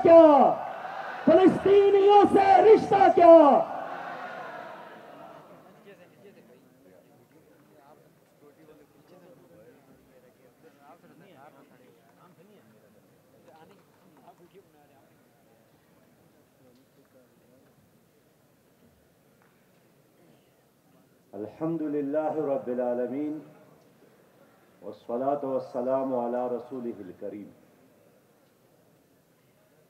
کیا؟ فلسطینیوں سے رشتہ کیا؟ الحمد للہ رب العالمین والصلاة والسلام علی رسولہ الکریم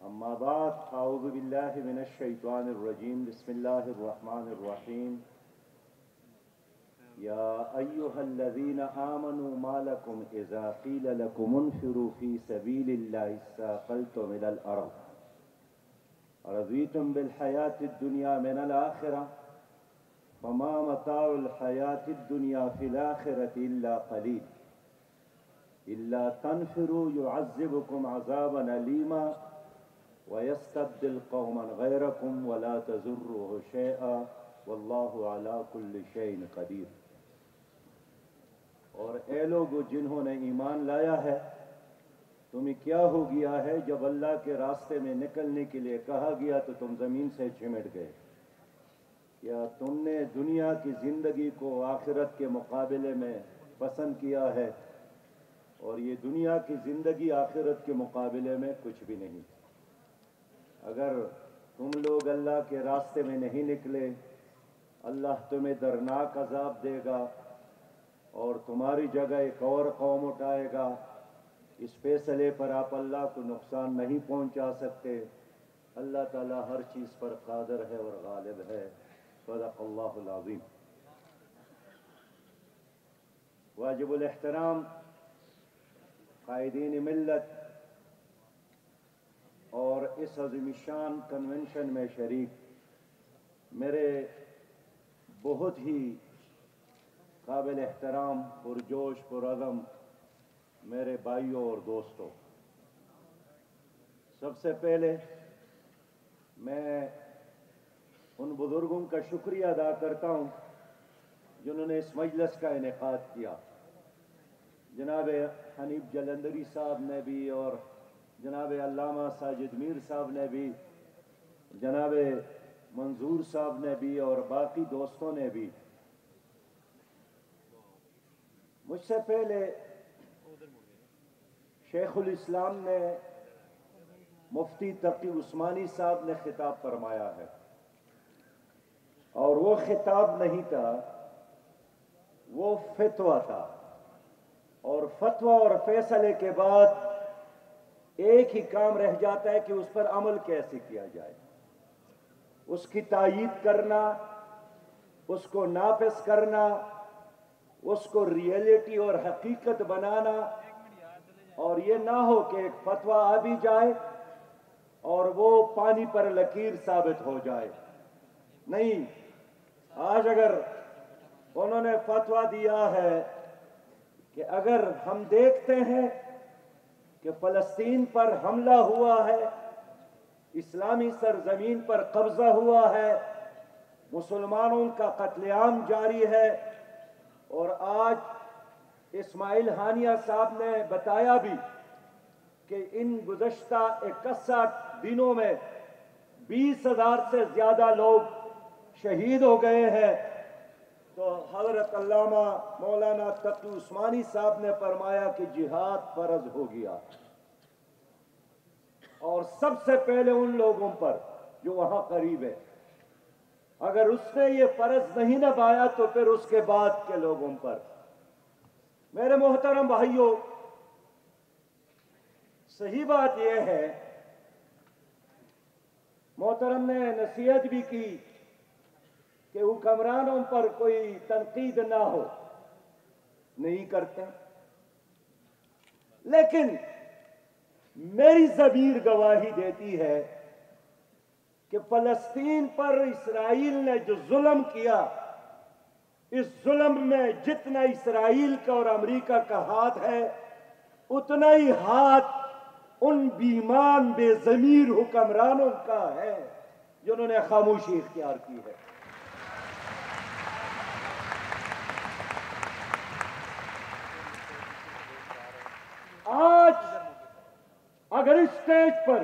اما بعد اعوذ باللہ من الشیطان الرجیم بسم اللہ الرحمن الرحیم یا ایہا الذین آمنوا ما لکم اذا قیل لکم انفروا فی سبیل اللہ اثاقلتم الى الارض رضیتم بالحیاة الدنیا من الآخرہ فما متاع الحیاة الدنیا فی الآخرة الا قلیل الا تنفروا يعذبكم عذابا علیما وَيَسْتَبْدِلْ قَوْمًا غَيْرَكُمْ وَلَا تَضُرُّهُ شَيْئًا وَاللَّهُ عَلَى كُلِّ شَيْءٍ قَدِيرٌ۔ اور اے لوگو جنہوں نے ایمان لایا ہے، تمہیں کیا ہو گیا ہے جب اللہ کے راستے میں نکلنے کے لیے کہا گیا تو تم زمین سے چمٹ گئے؟ کیا تم نے دنیا کی زندگی کو آخرت کے مقابلے میں پسند کیا ہے؟ اور یہ دنیا کی زندگی آخرت کے مقابلے میں کچھ بھی نہیں۔ اگر تم لوگ اللہ کے راستے میں نہیں نکلے، اللہ تمہیں درناک عذاب دے گا اور تمہاری جگہ ایک اور قوم اٹھائے گا۔ اس فیصلے پر آپ اللہ کو نقصان نہیں پہنچا سکتے۔ اللہ تعالیٰ ہر چیز پر قادر ہے اور غالب ہے۔ صدق اللہ العظیم۔ واجب الاحترام قائدین ملت اور اس عظیم شان کنونشن میں شریک میرے بہت ہی قابل احترام پرجوش پرعزم میرے بھائیوں اور دوستوں، سب سے پہلے میں ان بزرگوں کا شکریہ ادا کرتا ہوں جنہوں نے اس مجلس کا انعقاد کیا۔ جناب حنیف جلندری صاحب نے بھی، اور جناب علامہ ساجد میر صاحب نے بھی، جناب منظور صاحب نے بھی، اور باقی دوستوں نے بھی۔ مجھ سے پہلے شیخ الاسلام نے، مفتی تقی عثمانی صاحب نے خطاب فرمایا ہے، اور وہ خطاب نہیں تھا، وہ فتویٰ تھا، اور فتویٰ اور فیصلے کے بعد ایک ہی کام رہ جاتا ہے کہ اس پر عمل کیسے کیا جائے، اس کی تائید کرنا، اس کو نافذ کرنا، اس کو ریئلٹی اور حقیقت بنانا، اور یہ نہ ہو کہ ایک فتویٰ آ بھی جائے اور وہ پانی پر لکیر ثابت ہو جائے۔ نہیں، آج اگر انہوں نے فتویٰ دیا ہے کہ اگر ہم دیکھتے ہیں کہ فلسطین پر حملہ ہوا ہے، اسلامی سرزمین پر قبضہ ہوا ہے، مسلمانوں کا قتل عام جاری ہے، اور آج اسماعیل ہانیہ صاحب نے بتایا بھی کہ ان گزشتہ 61 دنوں میں 20,000 سے زیادہ لوگ شہید ہو گئے ہیں، تو حضرت علامہ مولانا تقی عثمانی صاحب نے فرمایا کہ جہاد فرض ہو گیا، اور سب سے پہلے ان لوگوں پر جو وہاں قریب ہے۔ اگر اس نے یہ فرض نہیں نبھایا تو پھر اس کے بعد کے لوگوں پر۔ میرے محترم بھائیوں، صحیح بات یہ ہے، محترم نے نصیحت بھی کی کہ حکمرانوں پر کوئی تنقید نہ ہو، نہیں کرتے، لیکن میری ضمیر گواہی دیتی ہے کہ فلسطین پر اسرائیل نے جو ظلم کیا، اس ظلم میں جتنا اسرائیل کا اور امریکہ کا ہاتھ ہے، اتنا ہی ہاتھ ان بیمان بے ضمیر حکمرانوں کا ہے جنہوں نے خاموشی اختیار کی ہے۔ آج اگر اس اسٹیج پر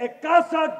61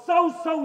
100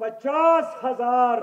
50,000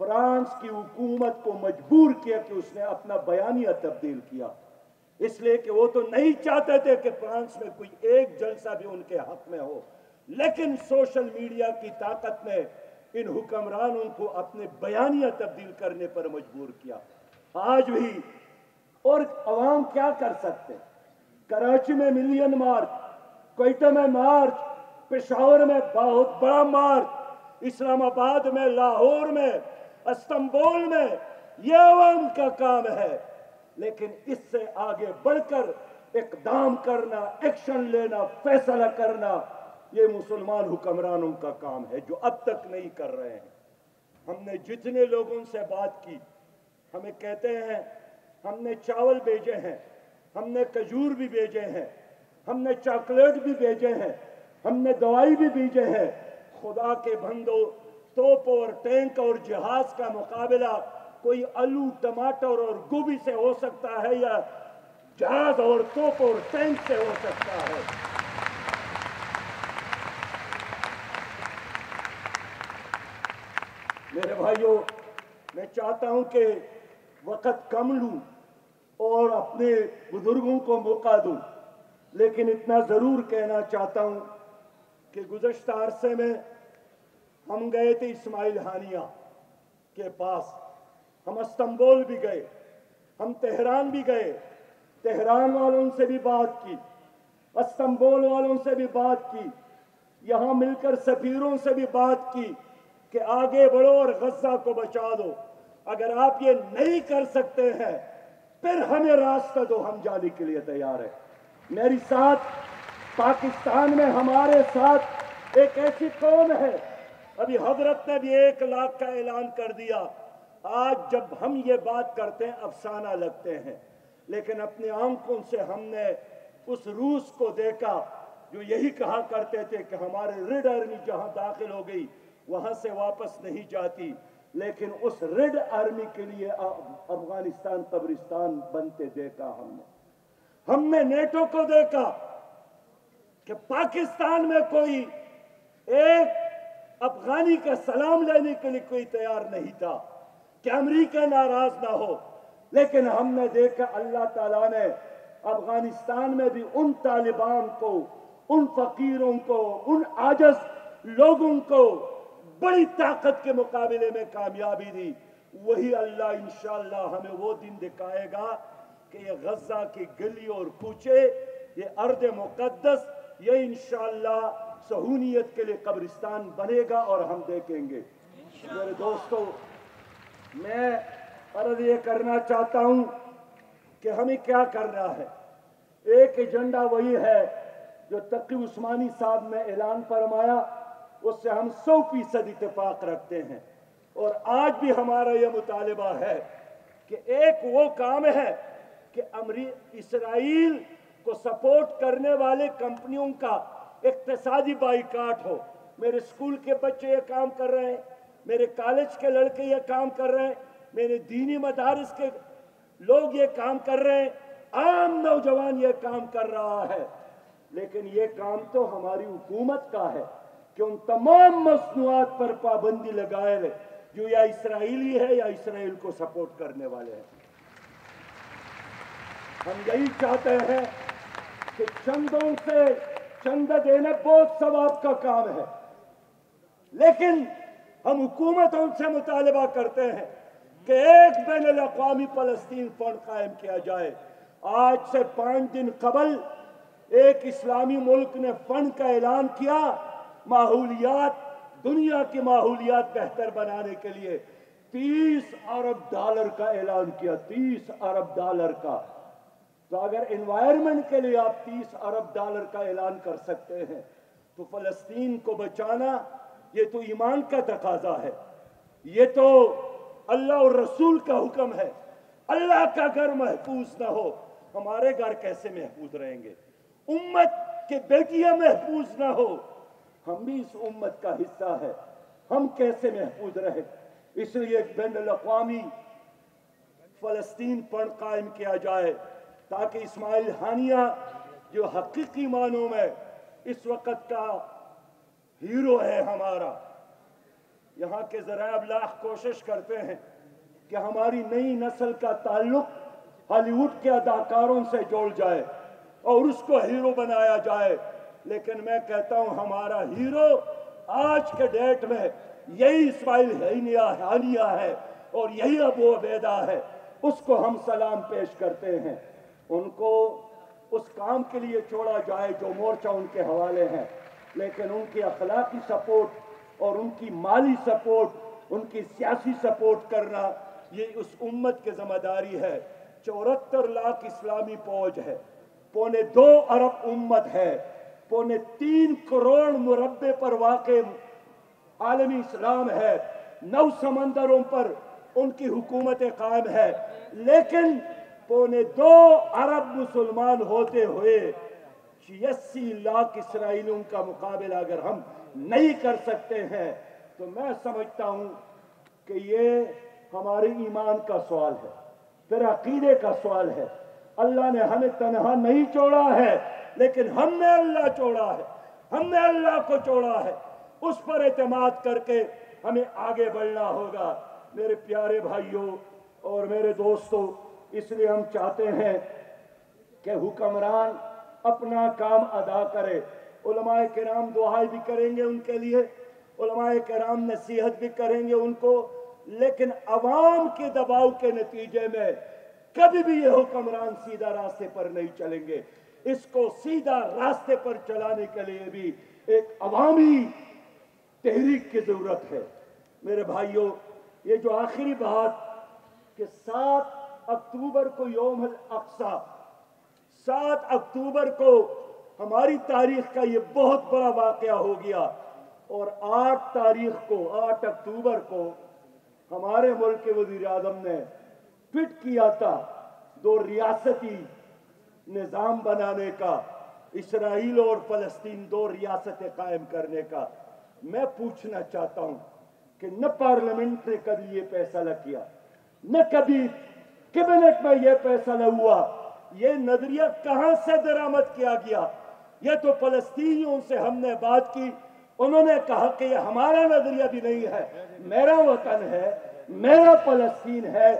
فرانس کی حکومت کو مجبور کیا کہ اس نے اپنا بیانیہ تبدیل کیا، اس لیے کہ وہ تو نہیں چاہتے تھے کہ فرانس میں کوئی ایک جلسہ بھی ان کے حق میں ہو، لیکن سوشل میڈیا کی طاقت نے ان حکمرانوں کو اپنے بیانیہ تبدیل کرنے پر مجبور کیا۔ آج بھی اور عوام کیا کر سکتے؟ کراچی میں ملین مارچ، کوئٹہ میں مارچ، پشاور میں بہت بڑا مارچ، اسلام آباد میں، لاہور میں، استنبول میں، یہ عوام کا کام ہے، لیکن اس سے آگے بڑھ کر اقدام کرنا، ایکشن لینا، فیصلہ کرنا، یہ مسلمان حکمرانوں کا کام ہے جو اب تک نہیں کر رہے ہیں۔ ہم نے جتنے لوگوں سے بات کی، ہمیں کہتے ہیں ہم نے چاول بھیجے ہیں، ہم نے کھجور بھی بھیجے ہیں، ہم نے چاکلیٹ بھی بھیجے ہیں، ہم نے دوائی بھی بھیجے ہیں۔ خدا کے بندو، توپ اور ٹینک اور جہاز کا مقابلہ کوئی آلو، ٹماٹر اور گوبھی سے ہو سکتا ہے یا جہاز اور توپ اور ٹینک سے ہو سکتا ہے؟ میرے بھائیوں، میں چاہتا ہوں کہ وقت کم لوں اور اپنے بزرگوں کو موقع دوں، لیکن اتنا ضرور کہنا چاہتا ہوں کہ گزشتہ عرصے میں ہم گئے تھے اسماعیل ہانیہ کے پاس، ہم استنبول بھی گئے، ہم تہران بھی گئے، تہران والوں سے بھی بات کی، استنبول والوں سے بھی بات کی، یہاں مل کر سفیروں سے بھی بات کی کہ آگے بڑھو اور غزہ کو بچا دو۔ اگر آپ یہ نہیں کر سکتے ہیں پھر ہمیں راستہ دو، ہم جانے کے لیے تیار ہیں۔ میری ساتھ پاکستان میں ہمارے ساتھ ایک ایسی قوم ہے، ابھی حضرت نے بھی 1 لاکھ کا اعلان کر دیا۔ آج جب ہم یہ بات کرتے ہیں افسانہ لگتے ہیں، لیکن اپنی آنکھوں سے ہم نے اس روس کو دیکھا جو یہی کہا کرتے تھے کہ ہمارے ریڈ آرمی جہاں داخل ہو گئی وہاں سے واپس نہیں جاتی، لیکن اس ریڈ آرمی کے لیے افغانستان قبرستان بنتے دیکھا ہم نے نیٹو کو دیکھا کہ پاکستان میں کوئی ایک افغانی کا سلام لینے کے لیے کوئی تیار نہیں تھا کہ امریکہ ناراض نہ ہو، لیکن ہم نے دیکھا اللہ تعالیٰ نے افغانستان میں بھی ان طالبان کو، ان فقیروں کو، ان عاجز لوگوں کو بڑی طاقت کے مقابلے میں کامیابی دی۔ وہی اللہ انشاءاللہ ہمیں وہ دن دکھائے گا کہ یہ غزہ کی گلی اور کوچے، یہ ارض مقدس، یہ انشاءاللہ صہیونیت کے لیے قبرستان بنے گا اور ہم دیکھیں گے۔ میرے دوستو، میں عرض یہ کرنا چاہتا ہوں کہ ہمیں کیا کرنا ہے۔ ایک ایجنڈا وہی ہے جو تقی عثمانی صاحب نے اعلان فرمایا، اس سے ہم 100% اتفاق رکھتے ہیں، اور آج بھی ہمارا یہ مطالبہ ہے کہ ایک وہ کام ہے کہ اسرائیل کو سپورٹ کرنے والے کمپنیوں کا اقتصادی بائیکاٹ ہو۔ میرے اسکول کے بچے یہ کام کر رہے ہیں، میرے کالج کے لڑکے یہ کام کر رہے ہیں، میرے دینی مدارس کے لوگ یہ کام کر رہے ہیں، عام نوجوان یہ کام کر رہا ہے، لیکن یہ کام تو ہماری حکومت کا ہے کہ ان تمام مصنوعات پر پابندی لگائے لے جو یا اسرائیلی ہے یا اسرائیل کو سپورٹ کرنے والے ہیں۔ ہم یہی چاہتے ہیں کہ چندوں سے چندہ دینا بہت ثواب کا کام ہے، لیکن ہم حکومتوں سے مطالبہ کرتے ہیں کہ ایک بین الاقوامی فلسطین فنڈ قائم کیا جائے۔ آج سے 5 دن قبل ایک اسلامی ملک نے فنڈ کا اعلان کیا، ماحولیات، دنیا کی ماحولیات بہتر بنانے کے لیے $30 ارب کا اعلان کیا، $30 ارب کا۔ تو اگر انوائرمنٹ کے لیے آپ $30 ارب کا اعلان کر سکتے ہیں تو فلسطین کو بچانا یہ تو ایمان کا تقاضا ہے، یہ تو اللہ اور رسول کا حکم ہے۔ اللہ کا گھر محفوظ نہ ہو، ہمارے گھر کیسے محفوظ رہیں گے؟ امت کے بیٹیاں محفوظ نہ ہو، ہم بھی اس امت کا حصہ ہے، ہم کیسے محفوظ رہیں؟ اس لیے ایک بین الاقوامی فلسطین فنڈ قائم کیا جائے تاکہ اسماعیل ہانیہ جو حقیقی معنوں میں اس وقت کا ہیرو ہے ہمارا، یہاں کے ذرائع ابلاغ کوشش کرتے ہیں کہ ہماری نئی نسل کا تعلق ہالی ووڈ کے اداکاروں سے جوڑ جائے اور اس کو ہیرو بنایا جائے، لیکن میں کہتا ہوں ہمارا ہیرو آج کے ڈیٹ میں یہی اسماعیل ہانیہ ہے اور یہی ابو عبیدہ ہے۔ اس کو ہم سلام پیش کرتے ہیں، ان کو اس کام کے لیے چھوڑا جائے جو مورچہ ان کے حوالے ہیں، لیکن ان کی اخلاقی سپورٹ اور ان کی مالی سپورٹ، ان کی سیاسی سپورٹ کرنا یہ اس امت کی ذمہ داری ہے۔ 74 لاکھ اسلامی فوج ہے، 2.25 ارب امت ہے، 3.25 کروڑ مربع پر واقع عالمی اسلام ہے، 9 سمندروں پر ان کی حکومتیں قائم ہے، لیکن 2.25 ارب مسلمان ہوتے ہوئے 86 لاکھ اسرائیلیوں کا مقابلہ اگر ہم نہیں کر سکتے ہیں تو میں سمجھتا ہوں کہ یہ ہمارے ایمان کا سوال ہے، پھر عقیدے کا سوال ہے۔ اللہ نے ہمیں تنہا نہیں چھوڑا ہے، لیکن ہم نے اللہ چھوڑا ہے، ہم نے اللہ کو چھوڑا ہے، اس پر اعتماد کر کے ہمیں آگے بڑھنا ہوگا۔ میرے پیارے بھائیوں اور میرے دوستوں، اس لیے ہم چاہتے ہیں کہ حکمران اپنا کام ادا کرے۔ علماء کرام دعائیں بھی کریں گے ان کے لیے، علماء کرام نصیحت بھی کریں گے ان کو، لیکن عوام کے دباؤ کے نتیجے میں کبھی بھی یہ حکمران سیدھا راستے پر نہیں چلیں گے۔ اس کو سیدھا راستے پر چلانے کے لیے بھی ایک عوامی تحریک کی ضرورت ہے۔ میرے بھائیوں، یہ جو آخری بات کہ 7 اکتوبر کو یوم الاقصی، 7 اکتوبر کو ہماری تاریخ کا یہ بہت بڑا واقعہ ہو گیا، اور 8 اکتوبر کو ہمارے ملک کے وزیر اعظم نے ٹویٹ کیا تھا 2 ریاستی نظام بنانے کا، اسرائیل اور فلسطین 2 ریاستیں قائم کرنے کا۔ میں پوچھنا چاہتا ہوں کہ نہ پارلیمنٹ نے کبھی یہ فیصلہ کیا، نہ کبھی کیبنٹ میں یہ فیصلہ ہوا، یہ نظریہ کہاں سے درآمد کیا گیا؟ یہ تو فلسطینیوں سے ہم نے بات کی، انہوں نے کہا کہ یہ ہمارا نظریہ بھی نہیں ہے، میرا وطن ہے، میرا فلسطین ہے،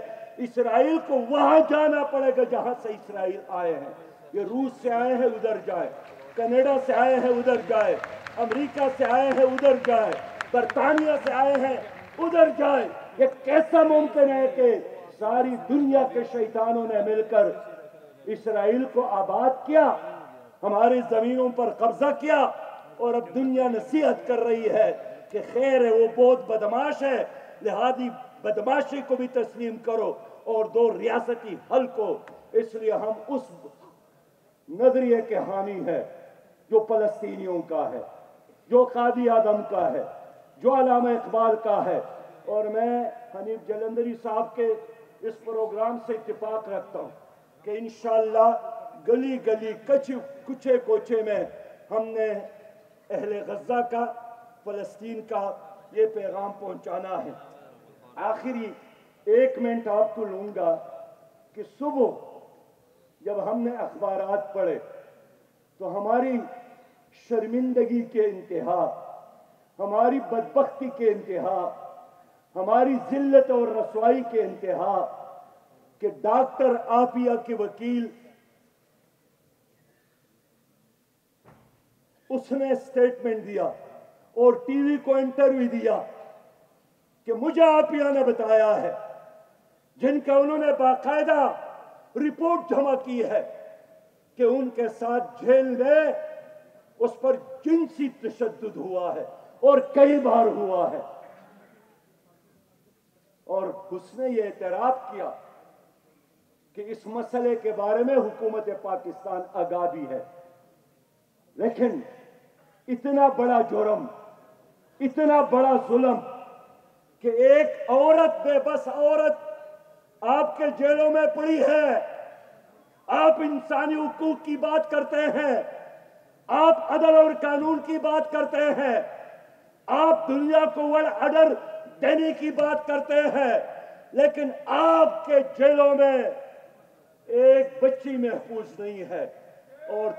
اسرائیل کو وہاں جانا پڑے گا جہاں سے اسرائیل آئے ہیں۔ یہ روس سے آئے ہیں ادھر جائے، کینیڈا سے آئے ہیں ادھر جائے، امریکہ سے آئے ہیں ادھر جائے، برطانیہ سے آئے ہیں ادھر جائے۔ یہ کیسا ممکن ہے کہ ساری دنیا کے شیطانوں نے مل کر اسرائیل کو آباد کیا، ہماری زمینوں پر قبضہ کیا، اور اب دنیا نصیحت کر رہی ہے کہ خیر ہے وہ بہت بدماش ہے، لہذا بدماشی کو بھی تسلیم کرو اور 2 ریاستی حل کو۔ اس لیے ہم اس نظریے کے حامی ہیں جو فلسطینیوں کا ہے، جو قاضی اعظم کا ہے، جو علامہ اقبال کا ہے، اور میں حنیف جلندری صاحب کے اس پروگرام سے اتفاق رکھتا ہوں کہ انشاءاللہ گلی گلی کچھے کوچے میں ہم نے اہل غزہ کا، فلسطین کا یہ پیغام پہنچانا ہے۔ آخری 1 منٹ آپ کو لوں گا کہ صبح جب ہم نے اخبارات پڑھے تو ہماری شرمندگی کے انتہا، ہماری بدبختی کے انتہا، ہماری ذلت اور رسوائی کے انتہا کہ ڈاکٹر عافیہ کے وکیل اس نے سٹیٹمنٹ دیا اور ٹی وی کو انٹرویو دیا کہ مجھے عافیہ نے بتایا ہے، جن کا انہوں نے باقاعدہ رپورٹ جمع کی ہے کہ ان کے ساتھ جیل میں اس پر جنسی تشدد ہوا ہے اور کئی بار ہوا ہے، اور اس نے یہ اعتراف کیا کہ اس مسئلے کے بارے میں حکومت پاکستان آگاہ بھی ہے۔ لیکن اتنا بڑا جرم، اتنا بڑا ظلم کہ ایک عورت، بے بس عورت آپ کے جیلوں میں پڑی ہے، آپ انسانی حقوق کی بات کرتے ہیں، آپ عدل اور قانون کی بات کرتے ہیں، آپ دنیا کو ورلڈ آرڈر دینے کی بات کرتے ہیں، لیکن آپ کے جیلوں میں ایک بچی محفوظ نہیں ہے، اور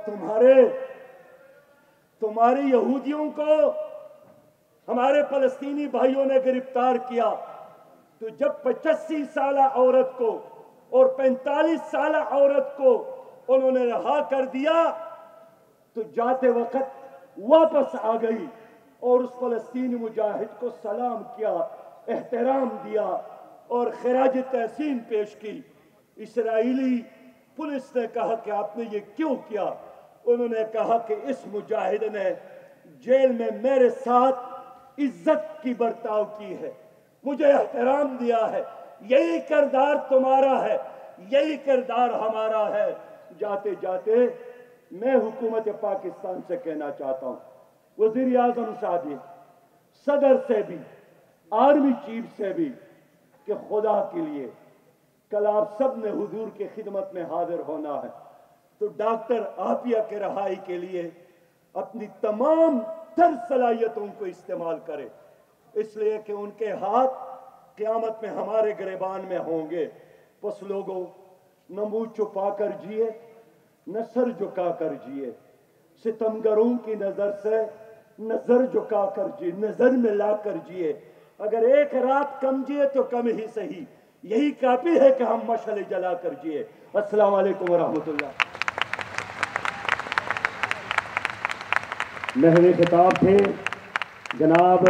تمہارے یہودیوں کو ہمارے فلسطینی بھائیوں نے گرفتار کیا تو جب 85 سالہ عورت کو اور 45 سالہ عورت کو انہوں نے رہا کر دیا تو جاتے وقت واپس آ گئی اور اس فلسطینی مجاہد کو سلام کیا، احترام دیا اور خراج تحسین پیش کی۔ اسرائیلی پولیس نے کہا کہ آپ نے یہ کیوں کیا؟ انہوں نے کہا کہ اس مجاہد نے جیل میں میرے ساتھ عزت کی برتاؤ کی ہے، مجھے احترام دیا ہے، یہی کردار تمہارا ہے، یہی کردار ہمارا ہے۔ جاتے جاتے میں حکومت پاکستان سے کہنا چاہتا ہوں، وزیر اعظم صاحب، صدر سے بھی، آرمی چیف سے بھی، کہ خدا کے لیے کل آپ سب نے حضور کی خدمت میں حاضر ہونا ہے تو ڈاکٹر عافیہ کے رہائی کے لیے اپنی تمام تر صلاحیتوں کو استعمال کرے، اس لیے کہ ان کے ہاتھ قیامت میں ہمارے گریبان میں ہوں گے۔ بس لوگوں، نہ منہ چھپا کر جیے، نہ سر جھکا کر جیے، ستمگروں کی نظر سے نظر جھکا کر جیے، نظر ملا کر جیے۔ اگر ایک رات کم جیے تو کم ہی صحیح، یہی کافی ہے کہ ہم مشعل جلا کر جیے۔ السلام علیکم ورحمۃ اللہ۔ محوی خطاب تھے جناب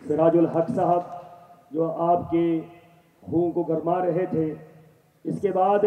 سراج الحق صاحب، جو آپ کے خون کو گرما رہے تھے۔ اس کے بعد